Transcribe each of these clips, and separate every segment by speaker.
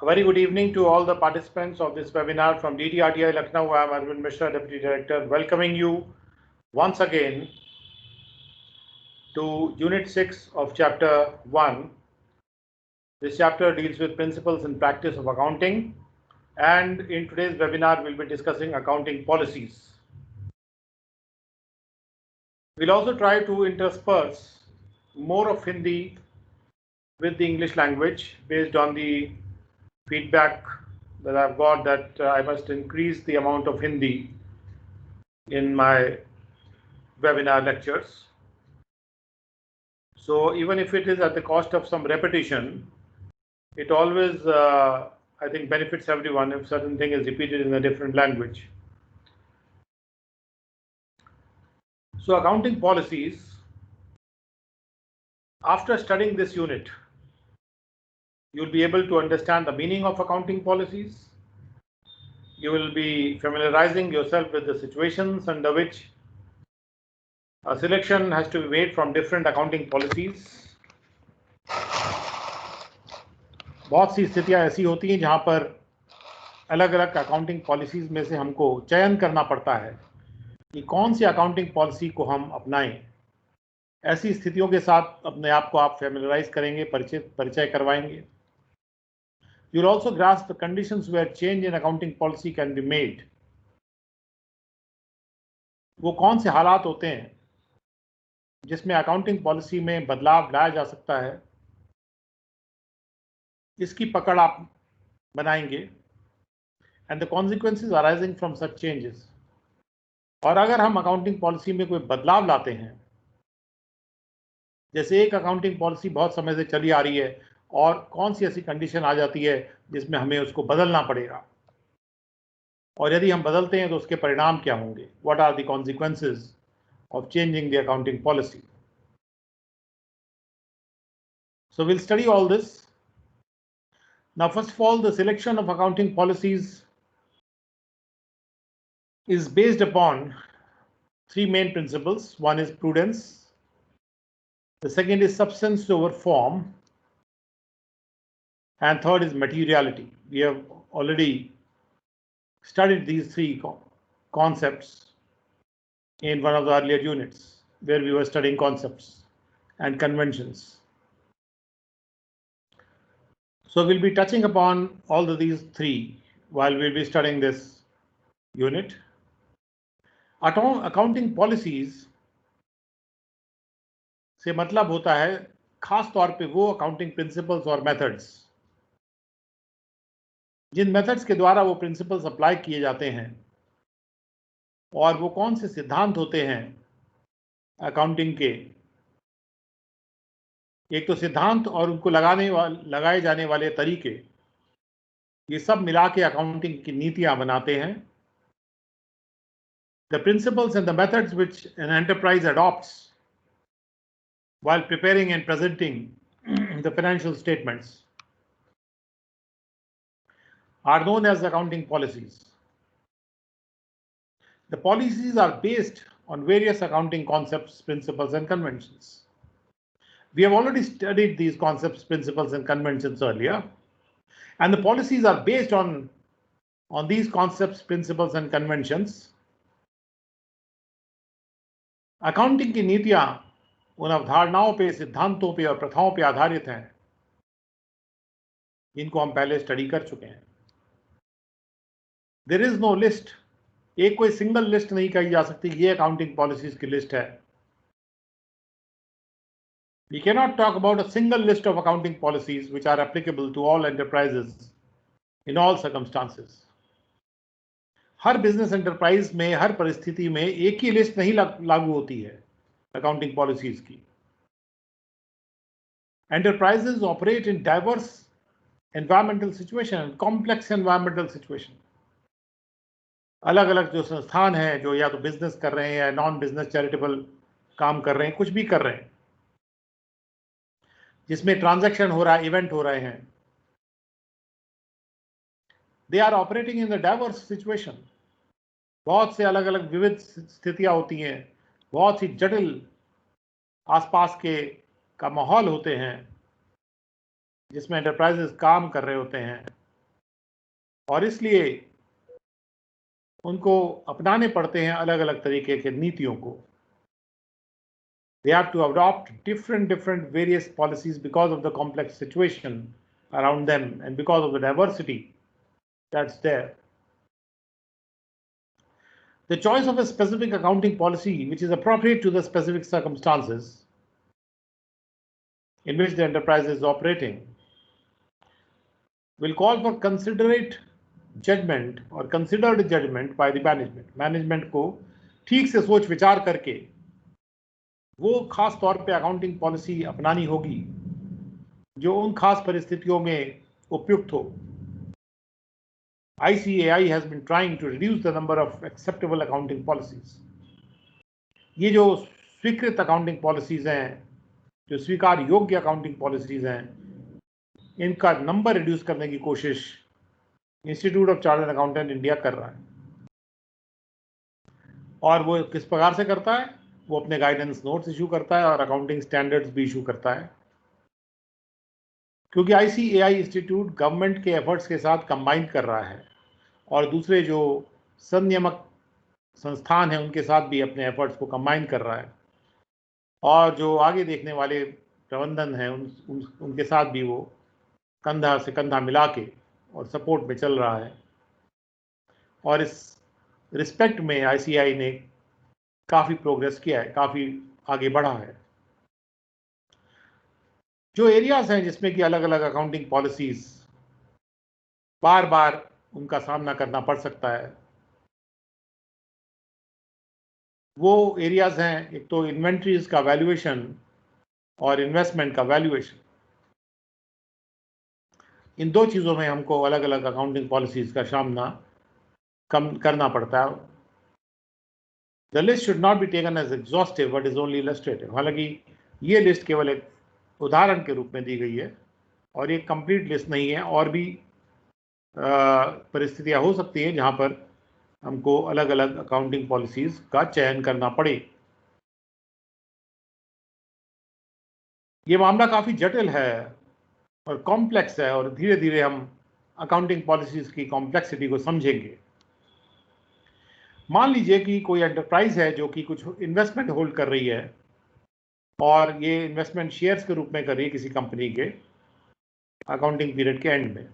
Speaker 1: A very good evening to all the participants of this webinar from DTRTI Lucknow. I am Arvind Mishra, Deputy Director, welcoming you once again to Unit 6 of Chapter 1. This chapter deals with principles and practice of accounting, and in today's webinar we'll be discussing accounting policies. We'll also try to intersperse more of Hindi with the English language based on the feedback that I've got that I must increase the amount of Hindi in my webinar lectures. So even if it is at the cost of some repetition, it always I think benefits everyone if certain thing is repeated in a different language. So accounting policies, after studying this unit, you'll be able to understand the meaning of accounting policies. You will be familiarizing yourself with the situations under which a selection has to be made from different accounting policies. बहुत सी स्थितियां ऐसी होती हैं जहां पर अलग अलग accounting policies में से हमको चयन करना पड़ता है कि कौन सी अकाउंटिंग पॉलिसी को हम अपनाएं। ऐसी स्थितियों के साथ अपने आप को आप फैमिलियराइज करेंगे, परिचय करवाएंगे। You'll also grasp the conditions where change in accounting policy can be made. वो कौन से हालात होते हैं जिसमें अकाउंटिंग पॉलिसी में बदलाव लाया जा सकता है, इसकी पकड़ आप बनाएंगे। And the consequences arising from such changes. और अगर हम अकाउंटिंग पॉलिसी में कोई बदलाव लाते हैं, जैसे एक अकाउंटिंग पॉलिसी बहुत समय से चली आ रही है और कौन सी ऐसी कंडीशन आ जाती है जिसमें हमें उसको बदलना पड़ेगा, और यदि हम बदलते हैं तो उसके परिणाम क्या होंगे। What are the consequences of changing the accounting policy. So we'll study all this. Now, first of all, the selection of accounting policies is based upon three main principles. One is prudence. The second is substance over form. And third is materiality. We have already studied these three concepts in one of the earlier units where we were studying concepts and conventions. So we'll be touching upon all of these three while we'll be studying this unit. Accounting policies से मतलब होता है खास तौर पे वो accounting principles और methods जिन methods के द्वारा वो प्रिंसिपल्स अप्लाई किए जाते हैं, और वो कौन से सिद्धांत होते हैं अकाउंटिंग के। एक तो सिद्धांत और उनको लगाए जाने वाले तरीके, ये सब मिला के अकाउंटिंग की नीतियां बनाते हैं। The principles and the methods which an enterprise adopts while preparing and presenting the financial statements are known as accounting policies. The policies are based on various accounting concepts, principles, and conventions. We have already studied these concepts, principles, and conventions earlier, and the policies are based on these concepts, principles, and conventions. Accounting की नीतियां उन अवधारणाओं पे, सिद्धांतों पे और प्रथाओं पे आधारित हैं जिनको हम पहले स्टडी कर चुके हैं। There is no list. एक कोई सिंगल लिस्ट नहीं कही जा सकती ये अकाउंटिंग पॉलिसीज की लिस्ट है। We cannot talk about a single list of accounting policies which are applicable to all enterprises in all circumstances. Her business enterprise में, हर परिस्थिति में एक ही लिस्ट नहीं लागू होती है अकाउंटिंग पॉलिसीज की। Enterprises operate in diverse environmental situation and complex environmental situation. अलग अलग जो संस्थान हैं, जो या तो बिजनेस कर रहे हैं या नॉन बिजनेस चैरिटेबल काम कर रहे हैं, कुछ भी कर रहे हैं जिसमें ट्रांजैक्शन हो रहा है, इवेंट हो रहे हैं, they are operating in the diverse situation. बहुत से अलग अलग विविध स्थितियां होती हैं, बहुत सी जटिल आसपास के का माहौल होते हैं जिसमें एंटरप्राइजेस काम कर रहे होते हैं। और इसलिए उनको अपनाने पड़ते हैं अलग अलग तरीके के नीतियों को. They have to adopt different various policies because of the complex situation around them and because of the diversity that's there. The choice of a specific accounting policy which is appropriate to the specific circumstances in which the enterprise is operating will call for considerate judgment or considered judgment by the management. Management को ठीक से सोच विचार करके वो खास तौर पे अकाउंटिंग पॉलिसी अपनानी होगी जो उन खास परिस्थितियों में उपयुक्त हो. ICAI has been trying to reduce the number of acceptable accounting policies. ये जो स्वीकृत अकाउंटिंग पॉलिसीज हैं, जो स्वीकार योग्य अकाउंटिंग पॉलिसीज हैं, इनका नंबर रिड्यूस करने की कोशिश institute of chartered accountant India कर रहा है. और वो किस प्रकार से करता है? वो अपने गाइडेंस नोट्स इशू करता है और अकाउंटिंग स्टैंडर्ड्स भी इशू करता है. क्योंकि ICAI इंस्टीट्यूट गवर्नमेंट के एफर्ट्स के साथ कंबाइन कर रहा है और दूसरे जो संनियमक संस्थान हैं उनके साथ भी अपने एफर्ट्स को कंबाइन कर रहा है, और जो आगे देखने वाले प्रबंधन हैं उनके साथ भी वो कंधा से कंधा मिला के और सपोर्ट में चल रहा है. और इस रिस्पेक्ट में ICAI ने काफ़ी प्रोग्रेस किया है, काफ़ी आगे बढ़ा है. जो एरियाज हैं जिसमें कि अलग अलग अकाउंटिंग पॉलिसीज बार बार उनका सामना करना पड़ सकता है, वो एरियाज हैं एक तो इन्वेंट्रीज का वैल्यूएशन और इन्वेस्टमेंट का वैल्यूएशन. इन दो चीज़ों में हमको अलग अलग अकाउंटिंग पॉलिसीज का सामना करना पड़ता है. The list should not be taken as exhaustive but is only illustrative. हालांकि ये लिस्ट केवल एक उदाहरण के रूप में दी गई है और ये कंप्लीट लिस्ट नहीं है. और भी परिस्थितियां हो सकती हैं जहां पर हमको अलग अलग अकाउंटिंग पॉलिसीज का चयन करना पड़े. ये मामला काफ़ी जटिल है और कॉम्प्लेक्स है और धीरे धीरे हम अकाउंटिंग पॉलिसीज की कॉम्प्लेक्सिटी को समझेंगे. मान लीजिए कि कोई एंटरप्राइज है जो कि कुछ इन्वेस्टमेंट होल्ड कर रही है और ये इन्वेस्टमेंट शेयर्स के रूप में कर रही है किसी कंपनी के अकाउंटिंग पीरियड के एंड में.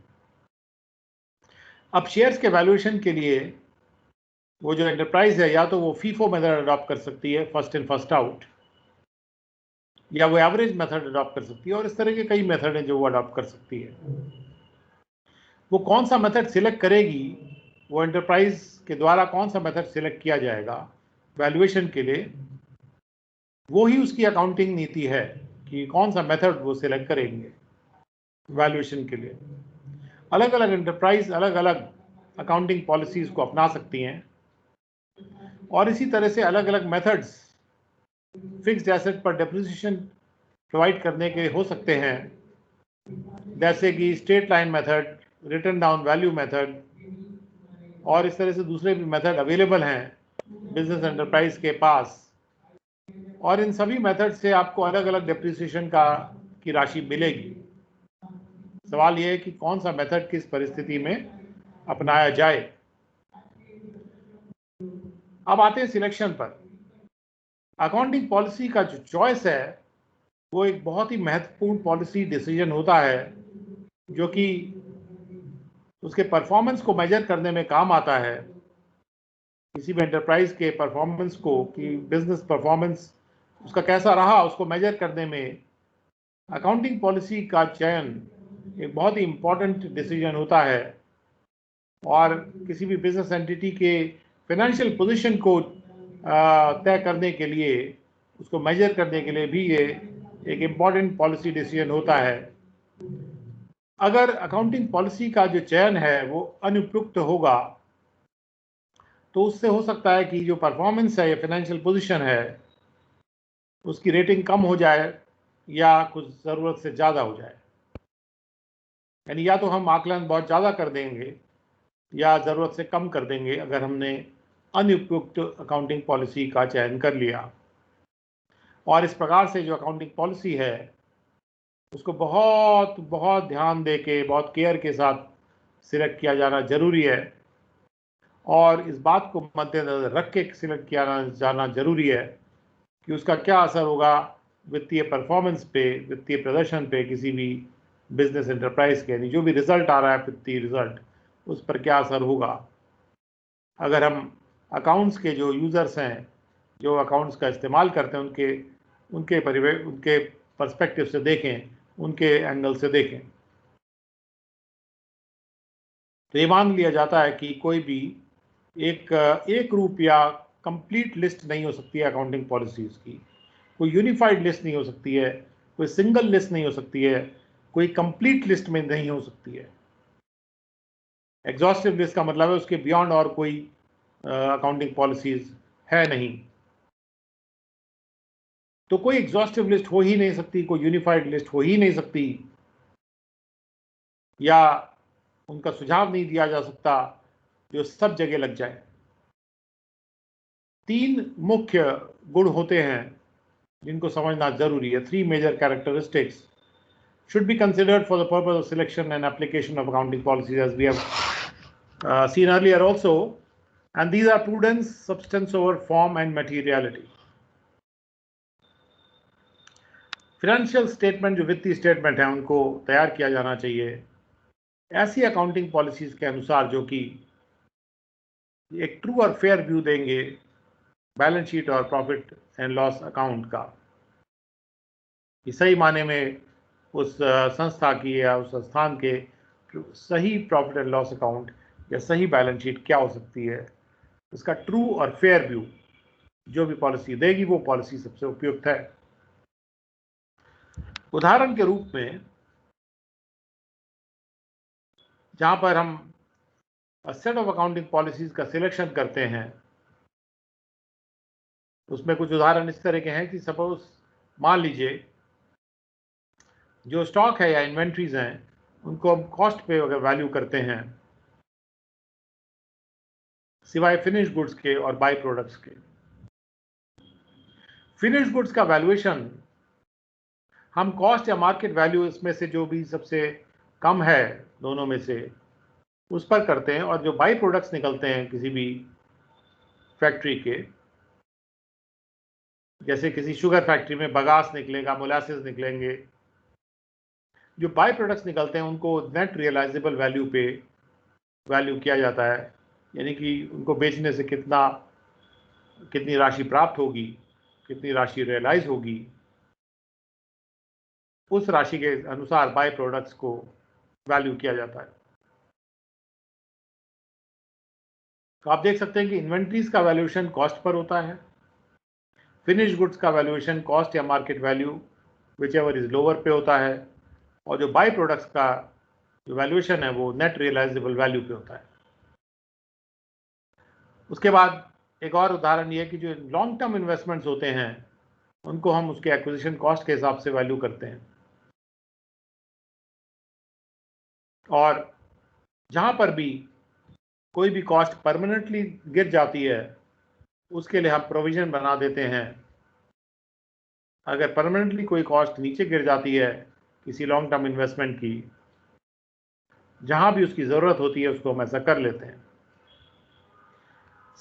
Speaker 1: अब शेयर्स के वैल्यूएशन के लिए वो जो एंटरप्राइज है या तो वो फीफो मेथड अडॉप्ट कर सकती है, फर्स्ट इन फर्स्ट आउट, या वो एवरेज मेथड अडॉप्ट कर सकती है, और इस तरह के कई मेथड हैं जो वो अडॉप्ट कर सकती है. वो कौन सा मेथड सिलेक्ट करेगी, वो एंटरप्राइज के द्वारा कौन सा मेथड सिलेक्ट किया जाएगा वैल्यूएशन के लिए, वो ही उसकी अकाउंटिंग नीति है कि कौन सा मेथड वो सिलेक्ट करेंगे वैल्यूएशन के लिए. अलग अलग एंटरप्राइज अलग अलग अकाउंटिंग पॉलिसीज को अपना सकती हैं और इसी तरह से अलग अलग मेथड्स फिक्स्ड एसेट पर डेप्रिसिएशन प्रोवाइड करने के हो सकते हैं, जैसे कि straight line method, written down value method, और इस तरह से दूसरे भी मेथड अवेलेबल हैं बिजनेस एंटरप्राइज के पास. और इन सभी मेथड से आपको अलग अलग डेप्रिसिएशन की राशि मिलेगी. सवाल यह है कि कौन सा मेथड किस परिस्थिति में अपनाया जाए. अब आते हैं सिलेक्शन पर. अकाउंटिंग पॉलिसी का जो चॉइस है वो एक बहुत ही महत्वपूर्ण पॉलिसी डिसीजन होता है जो कि उसके परफॉर्मेंस को मेजर करने में काम आता है. किसी भी एंटरप्राइज के परफॉर्मेंस को, कि बिजनेस परफॉर्मेंस उसका कैसा रहा, उसको मेजर करने में अकाउंटिंग पॉलिसी का चयन एक बहुत ही इम्पोर्टेंट डिसीजन होता है. और किसी भी बिजनेस एंटिटी के फाइनेंशियल पोजीशन को तय करने के लिए, उसको मेजर करने के लिए भी ये एक इम्पॉर्टेंट पॉलिसी डिसीजन होता है. अगर अकाउंटिंग पॉलिसी का जो चयन है वो अनुपयुक्त होगा तो उससे हो सकता है कि जो परफॉर्मेंस है या फाइनेंशियल पोजीशन है उसकी रेटिंग कम हो जाए या कुछ ज़रूरत से ज़्यादा हो जाए. यानी या तो हम आकलन बहुत ज़्यादा कर देंगे या ज़रूरत से कम कर देंगे अगर हमने अनुपयुक्त अकाउंटिंग पॉलिसी का चयन कर लिया. और इस प्रकार से जो अकाउंटिंग पॉलिसी है उसको बहुत बहुत ध्यान दे के, बहुत केयर के साथ सिलेक्ट किया जाना जरूरी है, और इस बात को मद्देनजर रख के सिलेक्ट किया जाना जरूरी है कि उसका क्या असर होगा वित्तीय परफॉर्मेंस पे, वित्तीय प्रदर्शन पे किसी भी बिजनेस एंटरप्राइज के, यानी जो भी रिजल्ट आ रहा है वित्तीय रिजल्ट, उस पर क्या असर होगा। अगर हम अकाउंट्स के जो यूज़र्स हैं, जो अकाउंट्स का इस्तेमाल करते हैं, उनके पर्सपेक्टिव से देखें, उनके एंगल से देखें, तो ये मान लिया जाता है कि कोई भी एक रूप या कंप्लीट लिस्ट नहीं हो सकती है अकाउंटिंग पॉलिसीज़ की, कोई यूनिफाइड लिस्ट नहीं हो सकती है, कोई सिंगल लिस्ट नहीं हो सकती है, कोई कंप्लीट लिस्ट में नहीं हो सकती है। एग्जॉस्टिव लिस्ट का मतलब है उसके बियॉन्ड और कोई अकाउंटिंग पॉलिसीज है नहीं। तो कोई एग्जॉस्टिव लिस्ट हो ही नहीं सकती, कोई यूनिफाइड लिस्ट हो ही नहीं सकती, या उनका सुझाव नहीं दिया जा सकता जो सब जगह लग जाए। 3 मुख्य गुण होते हैं जिनको समझना जरूरी है। 3 major characteristics should be considered for the purpose of selection and application of accounting policies, as we have seen earlier also, and these are prudence, substance over form, and materiality. Financial statement, जो वित्तीय statement है, उनको तैयार किया जाना चाहिए ऐसी accounting policies के अनुसार जो कि एक ट्रू और फेयर व्यू देंगे बैलेंस शीट और प्रॉफिट एंड लॉस अकाउंट का, कि सही माने में उस संस्था की या उस संस्थान के सही प्रॉफिट एंड लॉस अकाउंट या सही बैलेंस शीट क्या हो सकती है। उसका ट्रू और फेयर व्यू जो भी पॉलिसी देगी वो पॉलिसी सबसे उपयुक्त है। उदाहरण के रूप में जहां पर हम सेट ऑफ अकाउंटिंग पॉलिसीज का सिलेक्शन करते हैं, उसमें कुछ उदाहरण इस तरह के हैं कि सपोज मान लीजिए जो स्टॉक है या इन्वेंट्रीज हैं उनको हम कॉस्ट पे अगर वैल्यू करते हैं, सिवाय फिनिश गुड्स के और बाई प्रोडक्ट्स के। फिनिश गुड्स का वैल्यूएशन हम कॉस्ट या मार्केट वैल्यू इसमें से जो भी सबसे कम है दोनों में से उस पर करते हैं, और जो बाई प्रोडक्ट्स निकलते हैं किसी भी फैक्ट्री के, जैसे किसी शुगर फैक्ट्री में बगास निकलेगा, मोलासिस निकलेंगे, जो बाई प्रोडक्ट्स निकलते हैं उनको नेट रियलाइजेबल वैल्यू पे वैल्यू किया जाता है, यानी कि उनको बेचने से कितनी राशि प्राप्त होगी, कितनी राशि रियलाइज होगी, उस राशि के अनुसार बाई प्रोडक्ट्स को वैल्यू किया जाता है। तो आप देख सकते हैं कि इन्वेंट्रीज का वैल्यूएशन कॉस्ट पर होता है, फिनिश गुड्स का वैल्यूएशन कॉस्ट या market value whichever is lower पे होता है, और जो बाई प्रोडक्ट्स का जो वैल्यूएशन है वो नेट रियलाइजेबल वैल्यू पे होता है। उसके बाद एक और उदाहरण ये है कि जो लॉन्ग टर्म इन्वेस्टमेंट्स होते हैं उनको हम उसके एक्विजिशन कॉस्ट के हिसाब से वैल्यू करते हैं, और जहां पर भी कोई भी कॉस्ट परमानेंटली गिर जाती है उसके लिए हम प्रोविजन बना देते हैं। अगर परमानेंटली कोई कॉस्ट नीचे गिर जाती है किसी लॉन्ग टर्म इन्वेस्टमेंट की, जहां भी उसकी ज़रूरत होती है उसको हम ऐसा कर लेते हैं।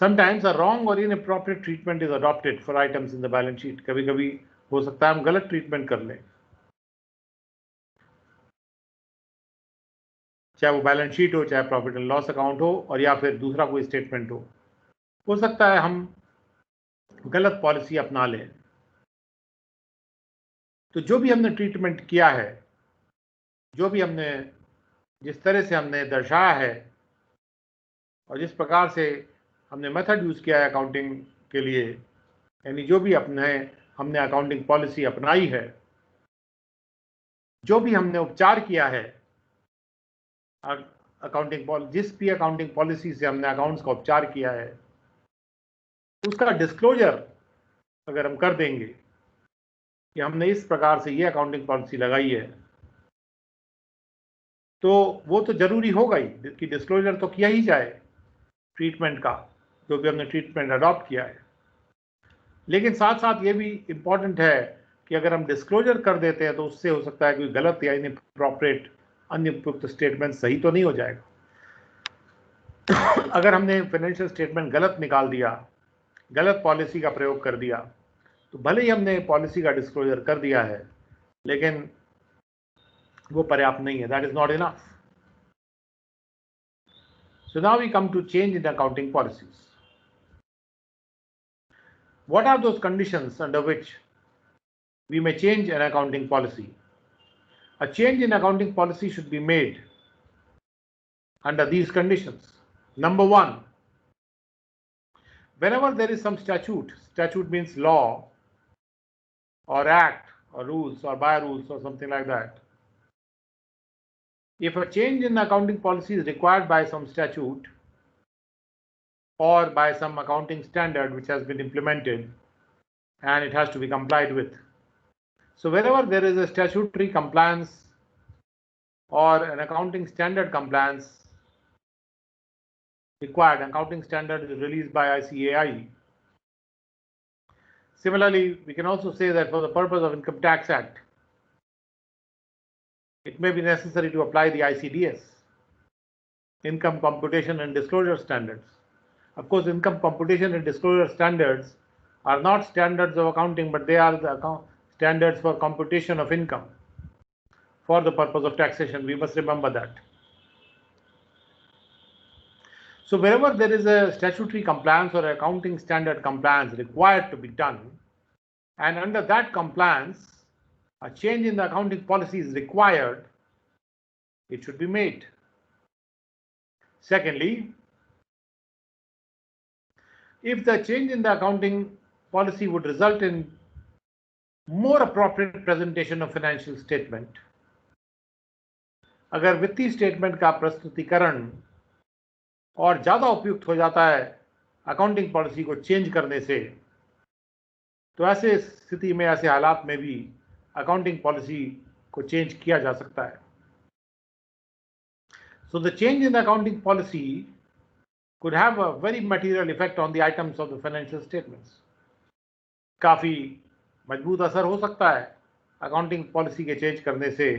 Speaker 1: समटाइम्स अ रॉन्ग और inappropriate treatment is adopted for items in the balance sheet. कभी कभी हो सकता है हम गलत ट्रीटमेंट कर लें, चाहे वो बैलेंस शीट हो, चाहे प्रॉफिट एंड लॉस अकाउंट हो, और या फिर दूसरा कोई स्टेटमेंट हो सकता है हम गलत पॉलिसी अपना लें। तो जो भी हमने ट्रीटमेंट किया है, जो भी हमने जिस तरह से हमने दर्शाया है और जिस प्रकार से हमने मेथड यूज़ किया है अकाउंटिंग के लिए, यानी जो भी हमने अकाउंटिंग पॉलिसी अपनाई है, जो भी हमने उपचार किया है जिस भी अकाउंटिंग पॉलिसी से हमने अकाउंट्स का उपचार किया है, उसका डिस्क्लोजर अगर हम कर देंगे कि हमने इस प्रकार से ये अकाउंटिंग पॉलिसी लगाई है, तो वो तो जरूरी होगा ही कि डिस्क्लोजर तो किया ही जाए ट्रीटमेंट का, जो भी हमने ट्रीटमेंट अडॉप्ट किया है। लेकिन साथ साथ ये भी इम्पॉर्टेंट है कि अगर हम डिस्क्लोजर कर देते हैं तो उससे हो सकता है कोई गलत या इनअप्रोप्रिएट अन्य उपयुक्त स्टेटमेंट सही तो नहीं हो जाएगा। अगर हमने फाइनेंशियल स्टेटमेंट गलत निकाल दिया, गलत पॉलिसी का प्रयोग कर दिया, तो भले ही हमने पॉलिसी का डिस्क्लोजर कर दिया है, लेकिन वो पर्याप्त नहीं है. That is not enough. So now we come to change in accounting policies. What are those conditions under which we may change an accounting policy? A change in accounting policy should be made under these conditions. Number one, whenever there is some statute means law or act or rules or by rules or something like that. If a change in accounting policy is required by some statute or by some accounting standard which has been implemented and it has to be complied with. So wherever there is a statutory compliance or an accounting standard compliance required, accounting standard is released by ICAI. Similarly, we can also say that for the purpose of Income Tax Act, it may be necessary to apply the ICDS, Income Computation and Disclosure Standards. Of course, income computation and disclosure standards are not standards of accounting, but they are the standards for computation of income for the purpose of taxation. We must remember that. So wherever there is a statutory compliance or accounting standard compliance required to be done, and under that compliance, a change in the accounting policy is required, it should be made. Secondly, if the change in the accounting policy would result in more appropriate presentation of financial statement, अगर वित्तीय statement का प्रस्तुतिकरण और ज़्यादा उपयुक्त हो जाता है अकाउंटिंग पॉलिसी को चेंज करने से, तो ऐसे स्थिति में, ऐसे हालात में भी अकाउंटिंग पॉलिसी को चेंज किया जा सकता है. So the change in the accounting policy could have a very material effect on the items of the financial statements. काफ़ी मजबूत असर हो सकता है अकाउंटिंग पॉलिसी के चेंज करने से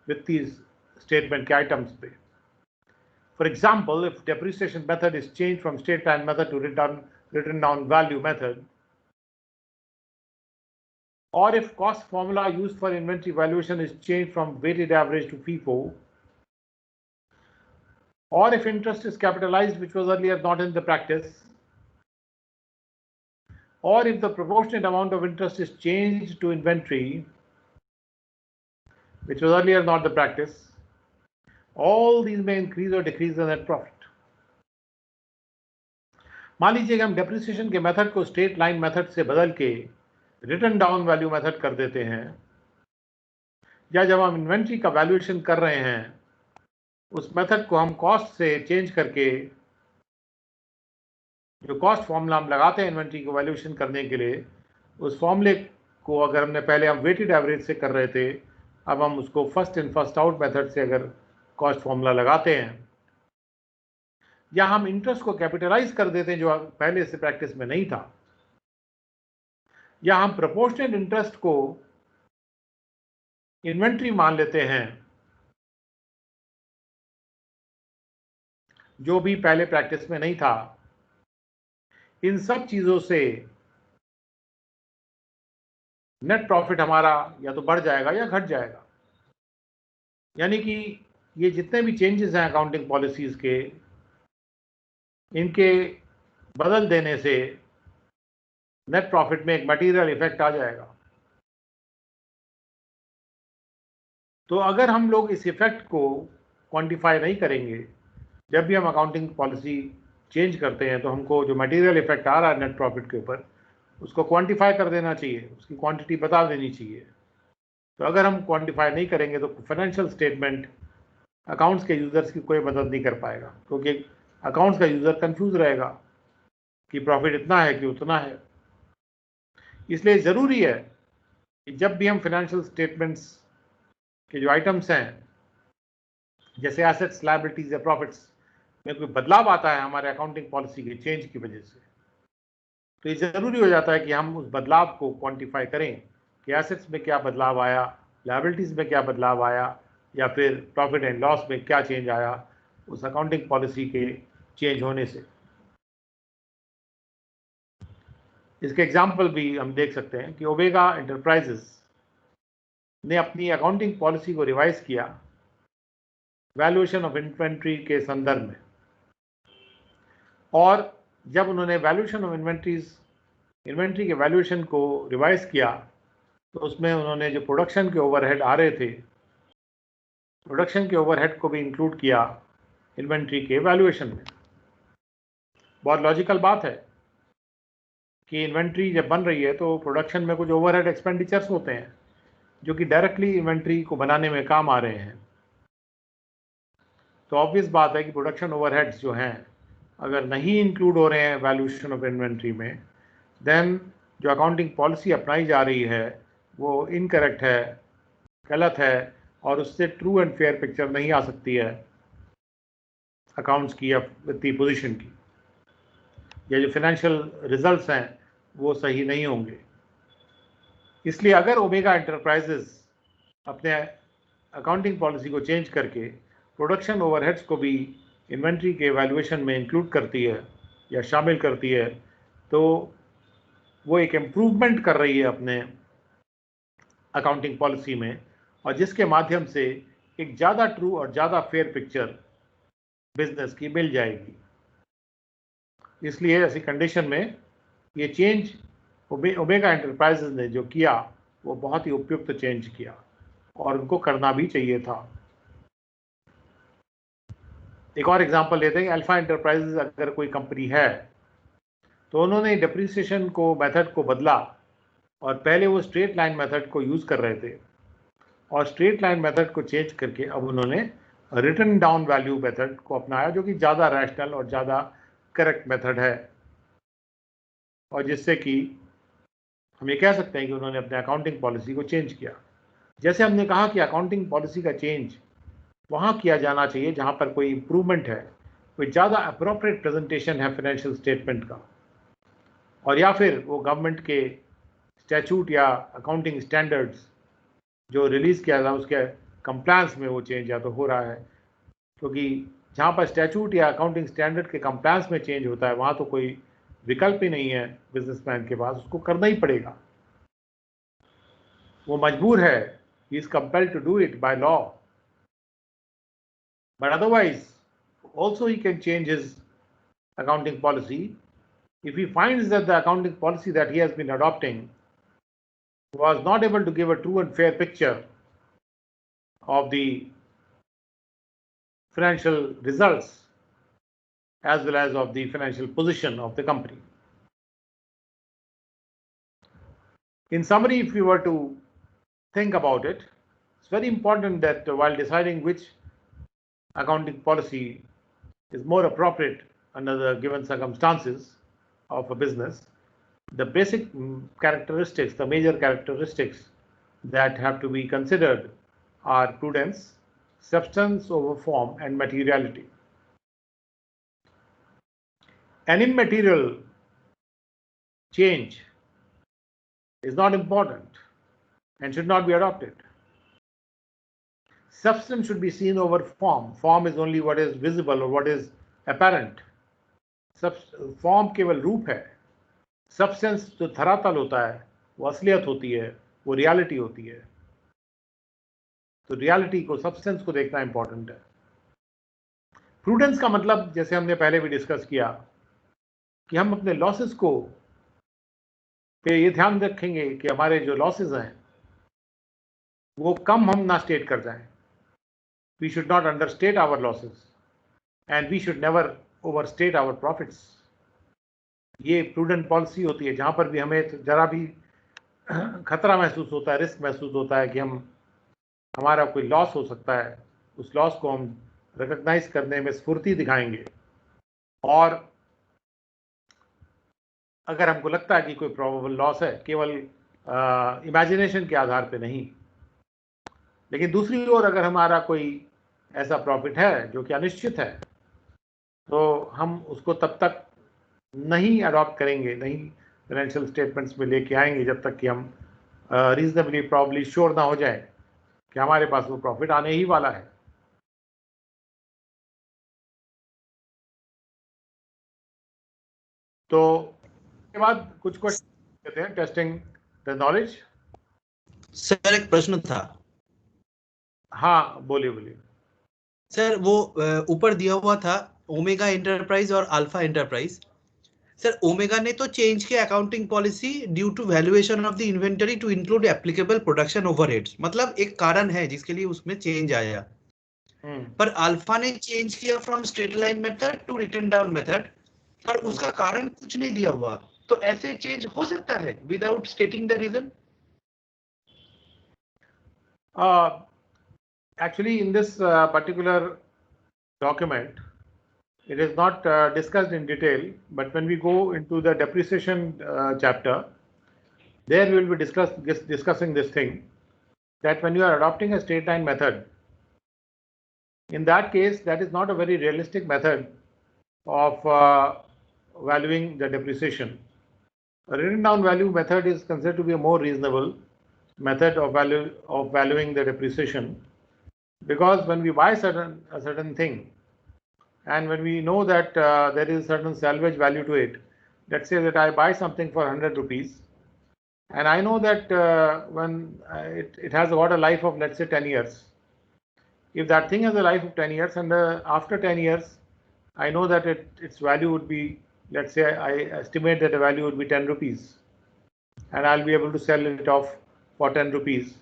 Speaker 1: वित्तीय स्टेटमेंट के आइटम्स पे. For example, if depreciation method is changed from straight line method to written down value method, or if cost formula used for inventory valuation is changed from weighted average to FIFO, or if interest is capitalized which was earlier not in the practice, or if the proportionate amount of interest is changed to inventory which was earlier not the practice, all these may increase or decrease the net profit. मान लीजिए कि हम depreciation के method को straight line method से बदल के return down value method कर देते हैं, या जब हम इन्वेंट्री का वैल्यूएशन कर रहे हैं उस मेथड को हम कॉस्ट से चेंज करके, जो कॉस्ट फॉर्मूला हम लगाते हैं इन्वेंट्री को वैल्यूएशन करने के लिए, उस फॉर्मूले को अगर हमने पहले हम वेटेड एवरेज से कर रहे थे, अब हम उसको first in first out method से अगर कॉस्ट फॉर्मूला लगाते हैं, या हम इंटरेस्ट को कैपिटलाइज कर देते हैं जो पहले से प्रैक्टिस में नहीं था, या हम प्रोपोर्शनल इंटरेस्ट को इन्वेंट्री मान लेते हैं जो भी पहले प्रैक्टिस में नहीं था, इन सब चीजों से नेट प्रॉफिट हमारा या तो बढ़ जाएगा या घट जाएगा. यानी कि ये जितने भी चेंजेस हैं अकाउंटिंग पॉलिसीज के, इनके बदल देने से नेट प्रॉफिट में एक मटेरियल इफेक्ट आ जाएगा. तो अगर हम लोग इस इफेक्ट को क्वांटिफाई नहीं करेंगे, जब भी हम अकाउंटिंग पॉलिसी चेंज करते हैं, तो हमको जो मटेरियल इफेक्ट आ रहा है नेट प्रॉफिट के ऊपर, उसको क्वांटिफाई कर देना चाहिए, उसकी क्वांटिटी बता देनी चाहिए. तो अगर हम क्वांटिफाई नहीं करेंगे तो फाइनेंशियल स्टेटमेंट अकाउंट्स के यूजर्स की कोई मदद नहीं कर पाएगा, क्योंकि अकाउंट्स का यूजर कंफ्यूज रहेगा कि प्रॉफिट इतना है कि उतना है. इसलिए ज़रूरी है कि जब भी हम फाइनेंशियल स्टेटमेंट्स के जो आइटम्स हैं, जैसे एसेट्स, लायबिलिटीज या प्रॉफिट्स में कोई बदलाव आता है हमारे अकाउंटिंग पॉलिसी के चेंज की वजह से, तो ये ज़रूरी हो जाता है कि हम उस बदलाव को क्वांटिफाई करें कि एसेट्स में क्या बदलाव आया, लायबिलिटीज़ में क्या बदलाव आया, या फिर प्रॉफिट एंड लॉस में क्या चेंज आया उस अकाउंटिंग पॉलिसी के चेंज होने से। इसके एग्जाम्पल भी हम देख सकते हैं कि ओमेगा एंटरप्राइजेस ने अपनी अकाउंटिंग पॉलिसी को रिवाइज किया वैल्यूएशन ऑफ इन्वेंट्री के संदर्भ में, और जब उन्होंने वैल्यूएशन ऑफ इन्वेंट्री के वैल्यूएशन को रिवाइज किया तो उसमें उन्होंने जो प्रोडक्शन के ओवरहेड आ रहे थे, प्रोडक्शन के ओवरहेड को भी इंक्लूड किया इन्वेंट्री के वैल्यूएशन में। बहुत लॉजिकल बात है कि इन्वेंट्री जब बन रही है तो प्रोडक्शन में कुछ ओवरहेड एक्सपेंडिचर्स होते हैं जो कि डायरेक्टली इन्वेंट्री को बनाने में काम आ रहे हैं। तो ऑब्वियस बात है कि प्रोडक्शन ओवरहेड्स जो हैं अगर नहीं इंक्लूड हो रहे हैं वैल्यूएशन ऑफ इन्वेंट्री में, देन जो अकाउंटिंग पॉलिसी अपनाई जा रही है वो इनकरेक्ट है, गलत है, और उससे ट्रू एंड फेयर पिक्चर नहीं आ सकती है अकाउंट्स की या वित्तीय पोजीशन की, या जो फाइनेंशियल रिजल्ट्स हैं वो सही नहीं होंगे। इसलिए अगर ओमेगा एंटरप्राइजेस अपने अकाउंटिंग पॉलिसी को चेंज करके प्रोडक्शन ओवरहेड्स को भी इन्वेंट्री के वैल्यूएशन में इंक्लूड करती है या शामिल करती है, तो वो एक इम्प्रूवमेंट कर रही है अपने अकाउंटिंग पॉलिसी में, और जिसके माध्यम से एक ज़्यादा ट्रू और ज़्यादा फेयर पिक्चर बिजनेस की मिल जाएगी। इसलिए ऐसी कंडीशन में ये चेंज ओमेगा एंटरप्राइजेस ने जो किया वो बहुत ही उपयुक्त चेंज किया और उनको करना भी चाहिए था। एक और एग्जांपल लेते हैं, अल्फा एंटरप्राइजेस अगर कोई कंपनी है तो उन्होंने डिप्रिसिएशन को मेथड को बदला, और पहले वो स्ट्रेट लाइन मेथड को यूज़ कर रहे थे, और स्ट्रेट लाइन मेथड को चेंज करके अब उन्होंने रिटन डाउन वैल्यू मेथड को अपनाया, जो कि ज़्यादा रैशनल और ज़्यादा करेक्ट मेथड है, और जिससे कि हम ये कह सकते हैं कि उन्होंने अपने अकाउंटिंग पॉलिसी को चेंज किया। जैसे हमने कहा कि अकाउंटिंग पॉलिसी का चेंज वहाँ किया जाना चाहिए जहाँ पर कोई इम्प्रूवमेंट है, कोई ज़्यादा अप्रोप्रिएट प्रेजेंटेशन है फाइनेंशियल स्टेटमेंट का, और या फिर वो गवर्नमेंट के स्टैचूट या अकाउंटिंग स्टैंडर्ड्स जो रिलीज़ किया था उसके कंप्लायंस में वो चेंज या तो हो रहा है, क्योंकि जहाँ पर स्टैचूट या अकाउंटिंग स्टैंडर्ड के कंप्लायंस में चेंज होता है वहाँ तो कोई विकल्प ही नहीं है बिजनेसमैन के पास, उसको करना ही पड़ेगा, वो मजबूर है, he is compelled to do it by law, but otherwise also he can change his accounting policy if he finds that the accounting policy that he has been adopting was not able to give a true and fair picture of the financial results as well as of the financial position of the company. In summary, if we were to think about it, it's very important that while deciding which accounting policy is more appropriate under the given circumstances of a business, the basic characteristics, the major characteristics that have to be considered are prudence, substance over form, and materiality. An immaterial change is not important and should not be adopted. Substance should be seen over form. Form is only what is visible or what is apparent. Form केवल रूप है, substance जो धरातल होता है वो असलियत होती है, वो रियलिटी होती है। तो रियलिटी को, सब्सटेंस को देखना इंपॉर्टेंट है। प्रूडेंस का मतलब, जैसे हमने पहले भी डिस्कस किया, कि हम अपने लॉसेस को पे ये ध्यान रखेंगे कि हमारे जो लॉसेस हैं वो कम हम ना स्टेट कर जाएं। We should not understate our losses and we should never overstate our profits. ये प्रूडेंट पॉलिसी होती है जहाँ पर भी हमें जरा भी खतरा महसूस होता है, रिस्क महसूस होता है कि हमारा कोई लॉस हो सकता है, उस लॉस को हम रिकॉग्नाइज करने में स्फूर्ति दिखाएंगे, और अगर हमको लगता है कि कोई प्रोबेबल लॉस है, केवल इमेजिनेशन के आधार पे नहीं, लेकिन दूसरी ओर अगर हमारा कोई ऐसा प्रॉफिट है जो कि अनिश्चित है, तो हम उसको तब तक नहीं अडॉप्ट करेंगे, नहीं फाइनेंशियल स्टेटमेंट्स में लेके आएंगे जब तक कि हम रीजनेबली प्रॉब्ली श्योर ना हो जाए कि हमारे पास वो प्रॉफिट आने ही वाला है। तो के बाद कुछ क्वेश्चन कहते हैं टेस्टिंग द नॉलेज।
Speaker 2: सर एक प्रश्न था।
Speaker 1: हाँ बोलिए बोलिए।
Speaker 2: सर वो ऊपर दिया हुआ था ओमेगा एंटरप्राइज और अल्फा एंटरप्राइज। सर ओमेगा ने तो चेंज किया accounting policy due to valuation of the inventory to include applicable production overheads, मतलब एक कारण है जिसके लिए उसमें चेंज आया। पर अल्फा ने चेंज किया from straight line method to written down method, पर उसका कारण कुछ नहीं दिया हुआ। तो ऐसे चेंज हो सकता है without stating the reason?
Speaker 1: Actually, in this particular document, it is not discussed in detail, but when we go into the depreciation chapter, there we will be discussing this thing, that when you are adopting a straight line method, in that case, that is not a very realistic method of valuing the depreciation. A written down value method is considered to be a more reasonable method of valuing the depreciation, because when we buy a certain thing, and when we know that there is a certain salvage value to it, let's say that I buy something for 100 rupees, and I know that when it has got a life of, let's say, 10 years. If that thing has a life of 10 years, and after 10 years, I know that its value would be, let's say, I estimate that the value would be 10 rupees, and I'll be able to sell it off for 10 rupees.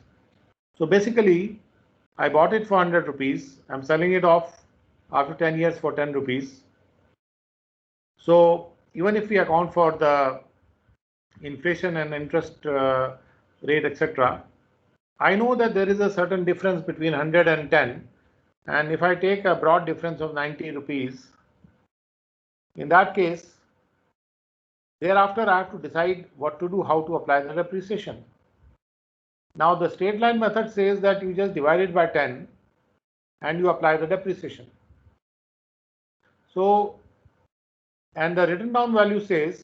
Speaker 1: So basically, I bought it for 100 rupees. I'm selling it off after 10 years for 10 rupees. So even if we account for the inflation and interest rate, etc., I know that there is a certain difference between 100 and 10. And if I take a broad difference of 90 rupees, in that case, thereafter I have to decide what to do, how to apply the depreciation. Now the straight line method says that you just divide it by 10 and you apply the depreciation. So, and the written down value says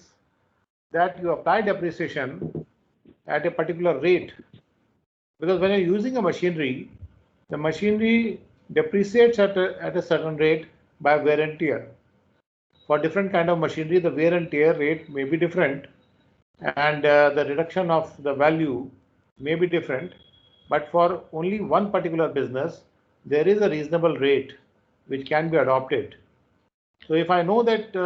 Speaker 1: that you apply depreciation at a particular rate, because when you're using a machinery, the machinery depreciates at a certain rate by wear and tear. For different kind of machinery, the wear and tear rate may be different, and the reduction of the value may be different, but for only one particular business, there is a reasonable rate which can be adopted. So if I know that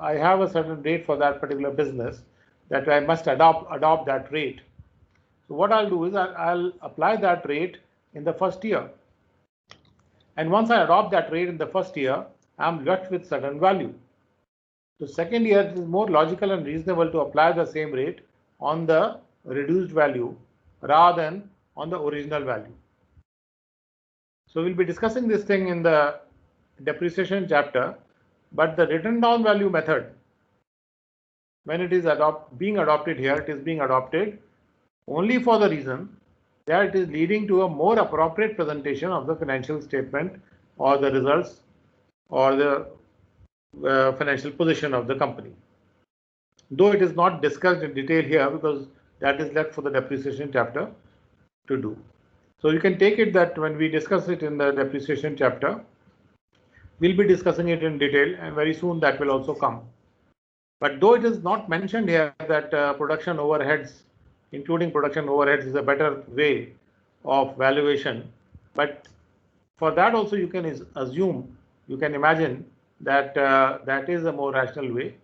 Speaker 1: I have a certain rate for that particular business, that I must adopt that rate. So what I'll do is I'll apply that rate in the first year. And once I adopt that rate in the first year, I'm left with certain value. So second year, it is more logical and reasonable to apply the same rate on the reduced value rather than on the original value. So we'll be discussing this thing in the depreciation chapter, but the written down value method, when it is being adopted here, it is being adopted only for the reason that it is leading to a more appropriate presentation of the financial statement or the results or the financial position of the company. Though it is not discussed in detail here, because that is left for the depreciation chapter to do. So you can take it that when we discuss it in the depreciation chapter, we'll be discussing it in detail, and very soon that will also come. But though it is not mentioned here that production overheads, including production overheads, is a better way of valuation, but for that also you can assume, you can imagine that that is a more rational way.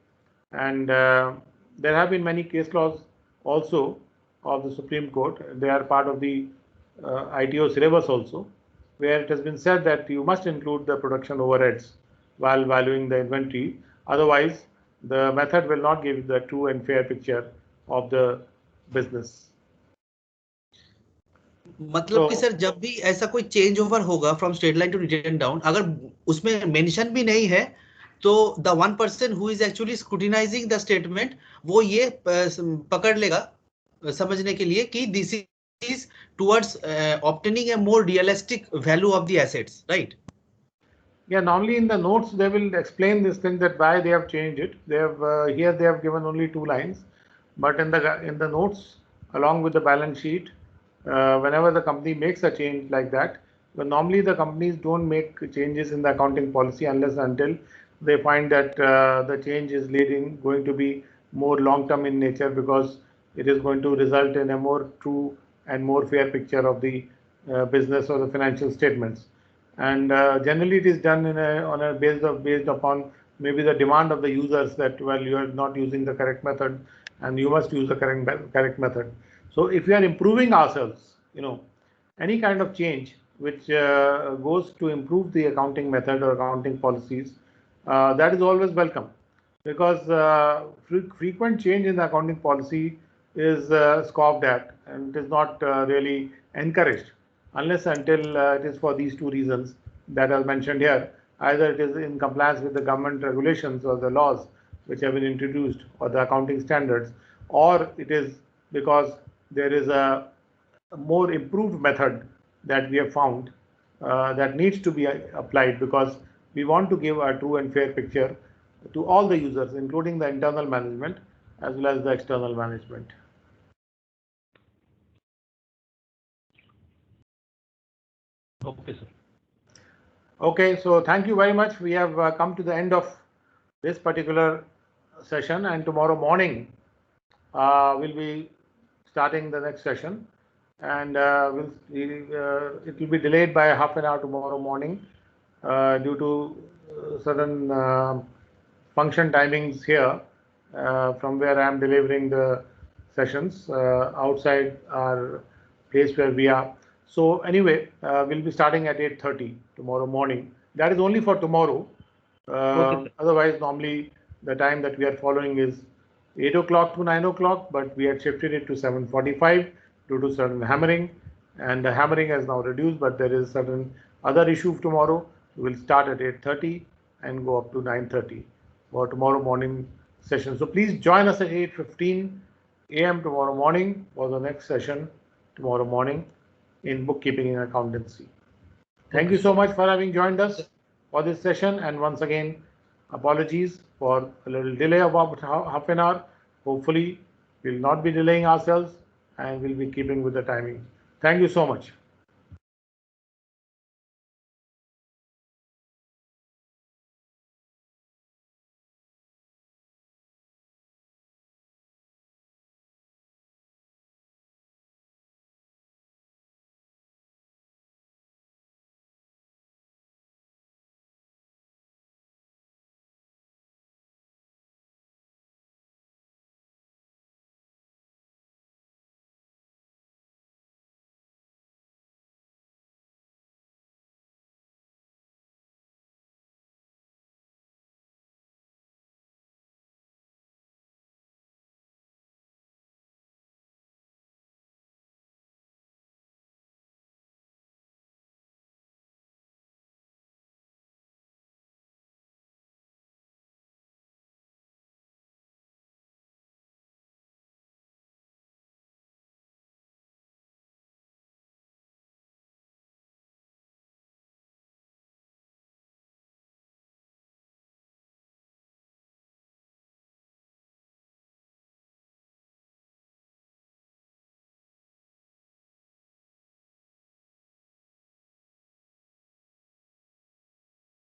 Speaker 1: And there have been many case laws also of the Supreme Court. They are part of the ITO syllabus also, where it has been said that you must include the production overheads while valuing the inventory. Otherwise, the method will not give the true and fair picture of the business.
Speaker 2: मतलब कि sir जब भी ऐसा कोई change over होगा from straight line to written down, अगर उसमें mention भी नहीं है, तो the one person who is actually scrutinising the statement वो ये पकड़ लेगा समझने के लिए कि this is towards obtaining a more realistic value of the assets, right?
Speaker 1: Yeah, normally in the notes they will explain this thing, that why they have changed it. They have here they have given only 2 lines, but in the notes along with the balance sheet, whenever the company makes a change like that, but normally the companies don't make changes in the accounting policy unless and until they find that the change is going to be more long-term in nature, because it is going to result in a more true and more fair picture of the business or the financial statements. And generally, it is done on a based upon maybe the demand of the users, that, well, you are not using the correct method and you must use the correct method. So if we are improving ourselves, any kind of change which goes to improve the accounting method or accounting policies, that is always welcome, because frequent change in the accounting policy is scoffed at, and it is not really encouraged, unless until it is for these two reasons that are mentioned here. Either it is in compliance with the government regulations or the laws which have been introduced, or the accounting standards, or it is because there is a more improved method that we have found that needs to be applied, because we want to give a true and fair picture to all the users, including the internal management as well as the external management.
Speaker 2: Okay, sir.
Speaker 1: Okay, so thank you very much. We have come to the end of this particular session, and tomorrow morning we'll be starting the next session, and it will be delayed by half an hour tomorrow morning due to certain function timings here from where I am delivering the sessions outside our place where we are. So anyway, we'll be starting at 8:30 tomorrow morning. That is only for tomorrow.
Speaker 2: Okay,
Speaker 1: Otherwise, normally the time that we are following is 8 o'clock to 9 o'clock, but we had shifted it to 7:45 due to certain hammering, and the hammering has now reduced, but there is certain other issue tomorrow. We will start at 8:30 and go up to 9:30 for tomorrow morning session. So please join us at 8:15 a.m. tomorrow morning for the next session tomorrow morning in bookkeeping and accountancy. Thank you so much for having joined us for this session, and once again, apologies for a little delay of about half an hour. Hopefully, we'll not be delaying ourselves and we'll be keeping with the timing. Thank you so much.